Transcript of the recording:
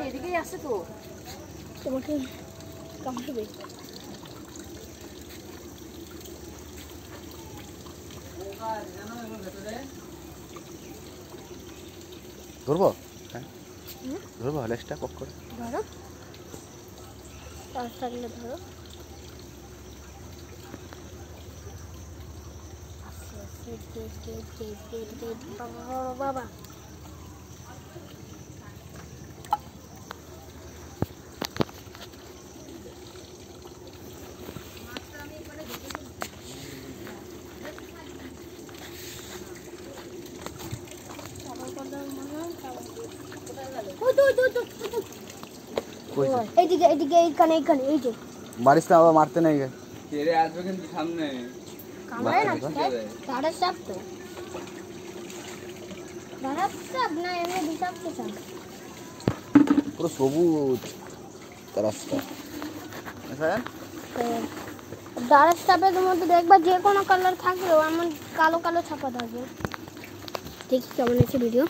এদিকেই আসছে তো তোমাকে কামড়াবে ধরবো হ্যাঁ ধরবো লেজটা পক করে ধরো পাঁচ থাকলে ধরো বাবা এইদিকে এইদিকে এইখানে এইখানে এই যে বাড়িস না আবার মারতে নেই তেরে আসবে কিন্তু সামনে কামড়ায় না দাঁড়ার সাপ তো দাঁড়ার সাপ না এমনি বিষাক্ত সাপ পুরো সবুজ রাস্তা দাঁড়ার সাপের মধ্যে দেখবা যে কোনো কালার থাকলেও এমন কালো কালো ছাপা থাকবে ঠিক কেমন হচ্ছে ভিডিও